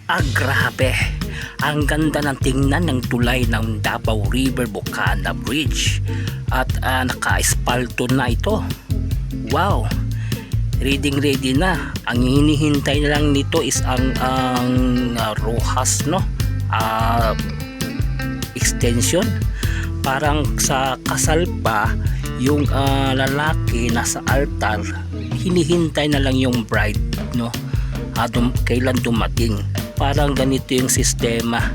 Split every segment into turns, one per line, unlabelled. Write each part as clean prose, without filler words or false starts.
Grabe. Ang ganda ng tingnan ng tulay ng Davao River Bocana Bridge. At naka-espalto na ito. Wow. Ready na. Ang hinihintay na lang nito is ang Rojas, no? Extension. Parang sa kasal pa, yung lalaki nasa altar, hinihintay na lang yung bride, no? Kailan dumating. Parang ganito yung sistema,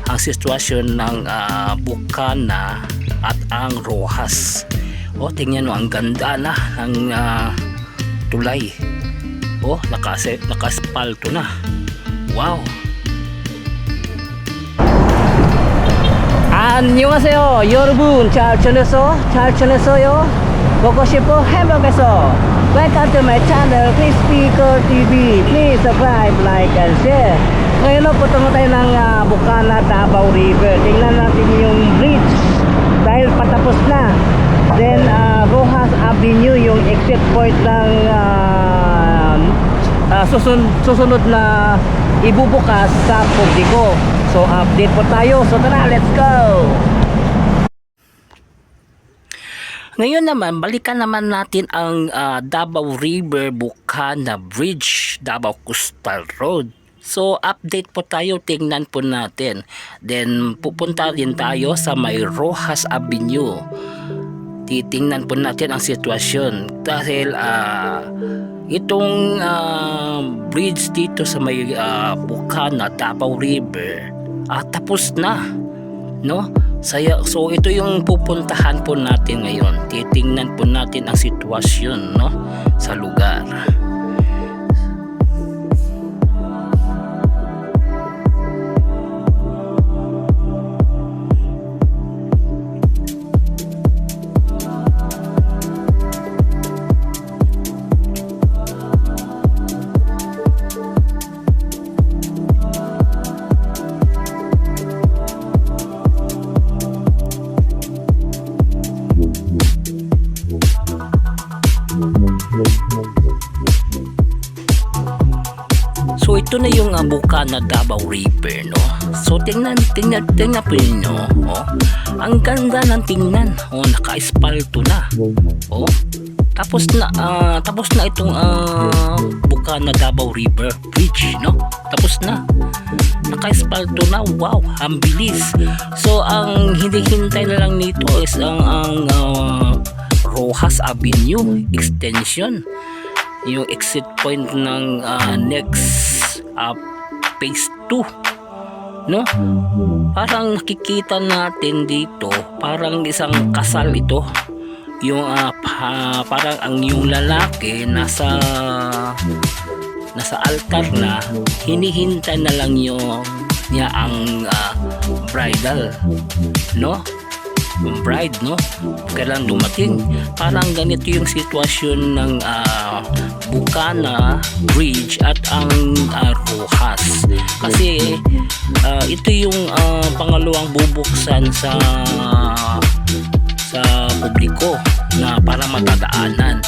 ang sitwasyon ng Bocana at ang Rojas. Tingnan mo, ang ganda na ng tulay. Naka-espalto na. Wow. 안녕하세요 여러분. 잘 지냈어요? 보고 싶어 행복해서 welcome to my channel Chris Speaker TV. Please subscribe, like and share. Ngayon po tungo tayo ng Bocana Davao River. Tingnan natin yung bridge dahil patapos na. Then Rojas Avenue yung exit point ng susunod na ibubukas sa publiko. So update po tayo. So tara, let's go. Ngayon naman, balikan naman natin ang Davao River Bocana Bridge, Davao Coastal Road. So update po tayo, tingnan po natin. Then pupunta din tayo sa may Rojas Avenue. Titingnan po natin ang sitwasyon dahil itong bridge dito sa may Bocana Davao River tapos na, no? So ito yung pupuntahan po natin ngayon. Titingnan po natin ang sitwasyon, no, sa lugar. So ito na yung Bocana Davao River, no? So tingnan po ninyo, ang ganda ng tingnan. Naka-espalto na. Tapos na itong Bocana Davao River Bridge, no? Tapos na. Naka-espalto na. Wow, ang bilis. So ang hinihintay na lang nito is ang Rojas Avenue extension, yung exit point ng next phase 2, no? Parang nakikita natin dito, parang isang kasal ito, yung parang yung lalaki nasa altar na, hinihintay na lang niya ang bridal, no? Bride, no? Kailan dumating. Parang ganito yung sitwasyon ng Bocana Bridge at ang Rojas, kasi ito yung pangalawang bubuksan sa publiko na para matadaanan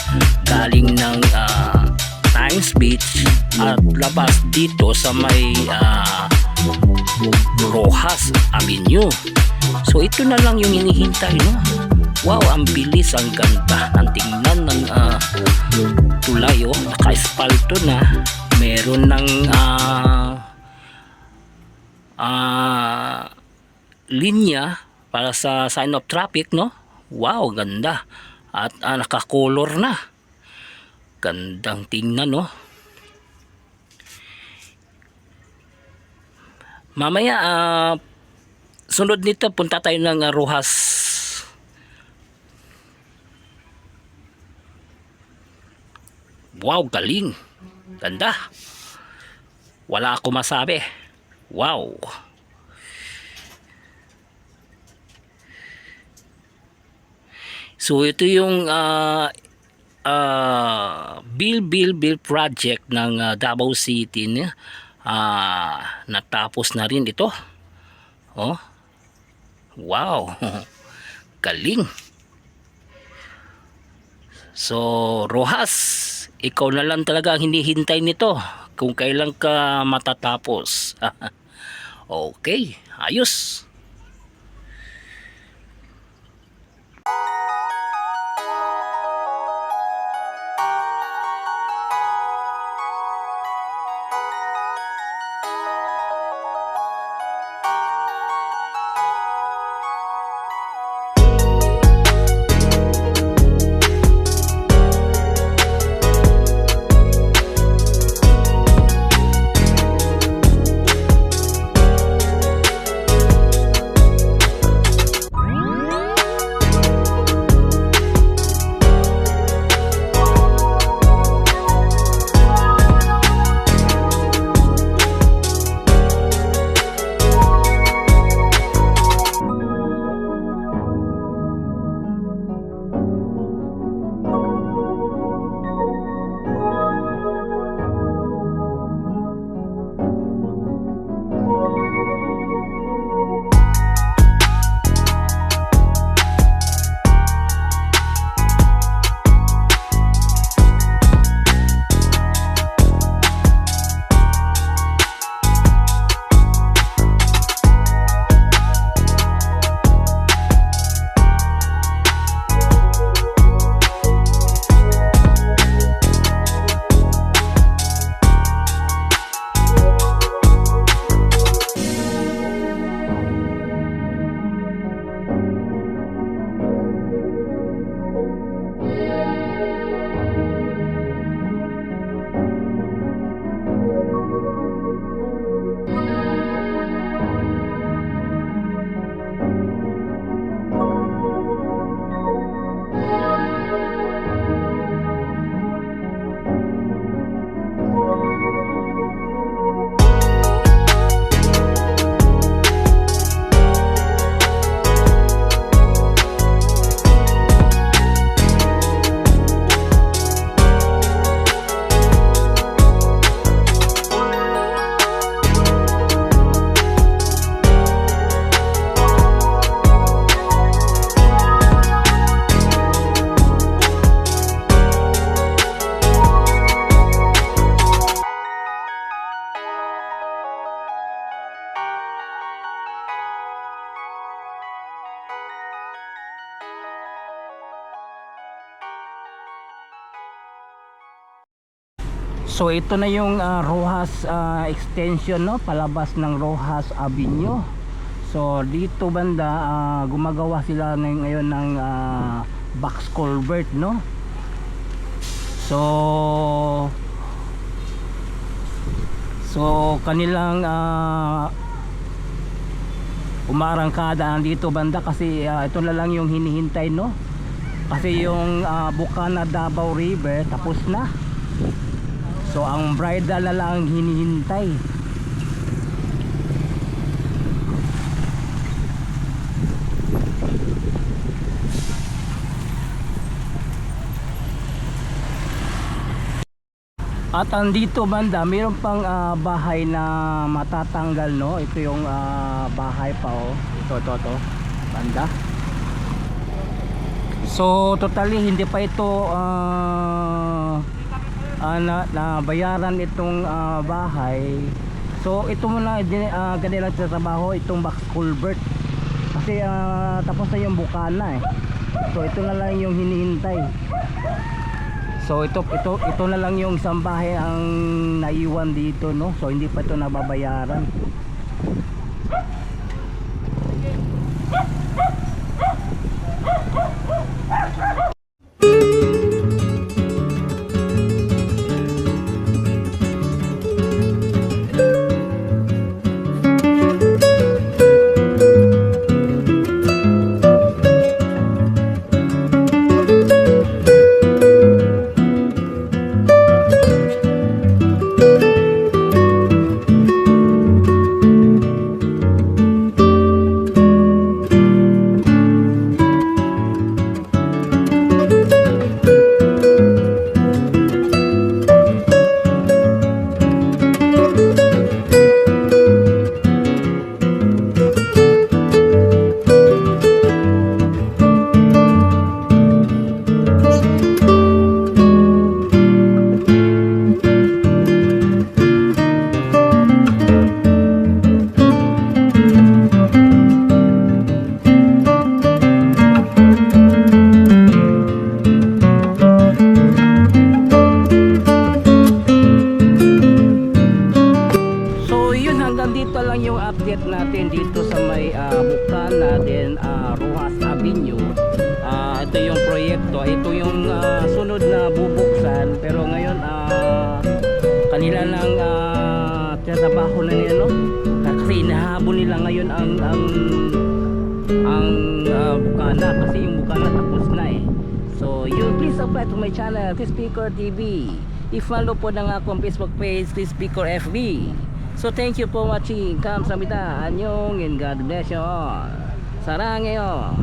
galing ng Times Beach at labas dito sa may Rojas Avenue. So ito na lang yung hinihintay, no? Wow, ang bilis, ang ganda ng tingnan ng tulay, naka-espalto na, meron ng linya para sa sign of traffic, no? Wow, ganda. At naka-color na. Gandang tingnan, no? Mamaya sunod nito punta tayo ng Rojas. Wow, galing. Ganda. Wala ako masabi. Wow. So ito yung build project ng Davao City, natapos na rin ito. Wow. Galing. So Rojas, ikaw na lang talaga ang hinihintay nito. kung kailan ka matatapos. Okay, ayos. So ito na yung Rojas extension, no, palabas ng Rojas Avenue. So dito banda gumagawa sila ngayon ng box culvert, no. So kanilang umarangkada dito banda kasi ito na lang yung hinihintay, no. Kasi yung Bukana Davao River tapos na. So ang bridal na lang hinihintay. At andito banda, mayroon pang bahay na matatanggal, no. Ito yung bahay pa, oh. Ito banda. So totally hindi pa ito na bayaran itong bahay. So ito muna ganyan lang sa trabaho, itong box culvert. Kasi tapos na yung Bukana, eh. So ito na lang yung hinihintay. So ito na lang yung isang bahay ang naiwan dito, no. So hindi pa ito nababayaran. kanila lang trabaho na nila, no? Kasi inahabol nila ngayon ang bukana, kasi yung bukana tapos na eh. So you please subscribe to my channel, Chris Speaker TV. I-follow po ng akong Facebook page, Chris Speaker FB. So thank you for watching. Kamsahamnida, anyong, and God bless you all. Saranghayo.